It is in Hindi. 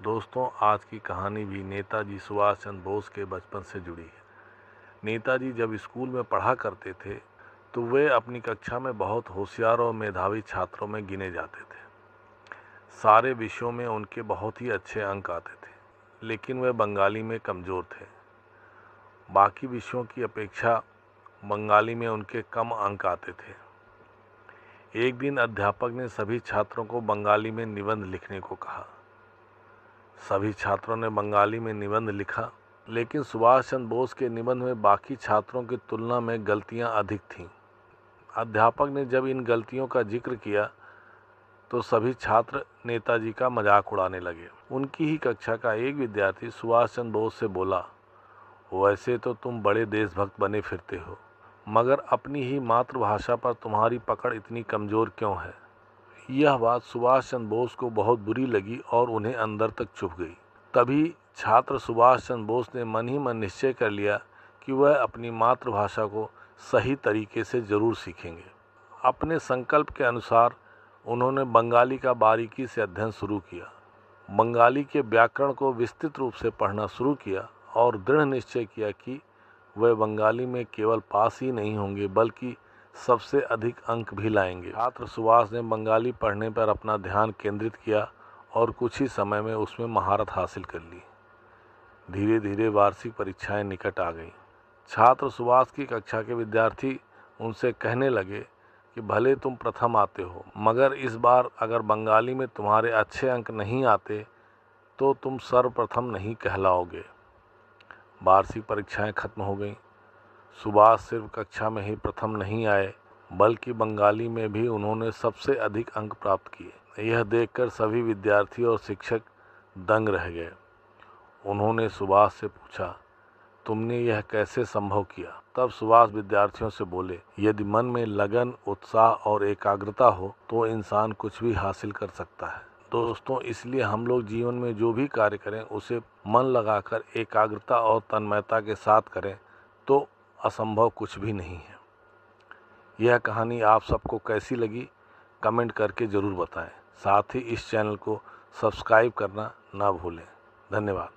दोस्तों, आज की कहानी भी नेताजी सुभाष चंद्र बोस के बचपन से जुड़ी है। नेताजी जब स्कूल में पढ़ा करते थे तो वे अपनी कक्षा में बहुत होशियार और मेधावी छात्रों में गिने जाते थे। सारे विषयों में उनके बहुत ही अच्छे अंक आते थे, लेकिन वे बंगाली में कमज़ोर थे। बाकी विषयों की अपेक्षा बंगाली में उनके कम अंक आते थे। एक दिन अध्यापक ने सभी छात्रों को बंगाली में निबंध लिखने को कहा। सभी छात्रों ने बंगाली में निबंध लिखा, लेकिन सुभाष चंद्र बोस के निबंध में बाकी छात्रों की तुलना में गलतियां अधिक थीं। अध्यापक ने जब इन गलतियों का जिक्र किया तो सभी छात्र नेताजी का मजाक उड़ाने लगे। उनकी ही कक्षा का एक विद्यार्थी सुभाष चंद्र बोस से बोला, वैसे तो तुम बड़े देशभक्त बने फिरते हो, मगर अपनी ही मातृभाषा पर तुम्हारी पकड़ इतनी कमज़ोर क्यों है। यह बात सुभाष चंद्र बोस को बहुत बुरी लगी और उन्हें अंदर तक चुभ गई। तभी छात्र सुभाष चंद्र बोस ने मन ही मन निश्चय कर लिया कि वह अपनी मातृभाषा को सही तरीके से ज़रूर सीखेंगे। अपने संकल्प के अनुसार उन्होंने बंगाली का बारीकी से अध्ययन शुरू किया। बंगाली के व्याकरण को विस्तृत रूप से पढ़ना शुरू किया और दृढ़ निश्चय किया कि वह बंगाली में केवल पास ही नहीं होंगे बल्कि सबसे अधिक अंक भी लाएंगे। छात्र सुभाष ने बंगाली पढ़ने पर अपना ध्यान केंद्रित किया और कुछ ही समय में उसमें महारत हासिल कर ली। धीरे धीरे वार्षिक परीक्षाएं निकट आ गईं। छात्र सुभाष की कक्षा के विद्यार्थी उनसे कहने लगे कि भले तुम प्रथम आते हो, मगर इस बार अगर बंगाली में तुम्हारे अच्छे अंक नहीं आते तो तुम सर्वप्रथम नहीं कहलाओगे। वार्षिक परीक्षाएं खत्म हो गईं। सुभाष सिर्फ कक्षा में ही प्रथम नहीं आए, बल्कि बंगाली में भी उन्होंने सबसे अधिक अंक प्राप्त किए। यह देखकर सभी विद्यार्थी और शिक्षक दंग रह गए। उन्होंने सुभाष से पूछा, तुमने यह कैसे संभव किया। तब सुभाष विद्यार्थियों से बोले, यदि मन में लगन, उत्साह और एकाग्रता हो तो इंसान कुछ भी हासिल कर सकता है। दोस्तों, इसलिए हम लोग जीवन में जो भी कार्य करें उसे मन लगाकर एकाग्रता और तन्मयता के साथ करें तो असंभव कुछ भी नहीं है। यह कहानी आप सबको कैसी लगी कमेंट करके ज़रूर बताएं। साथ ही इस चैनल को सब्सक्राइब करना ना भूलें। धन्यवाद।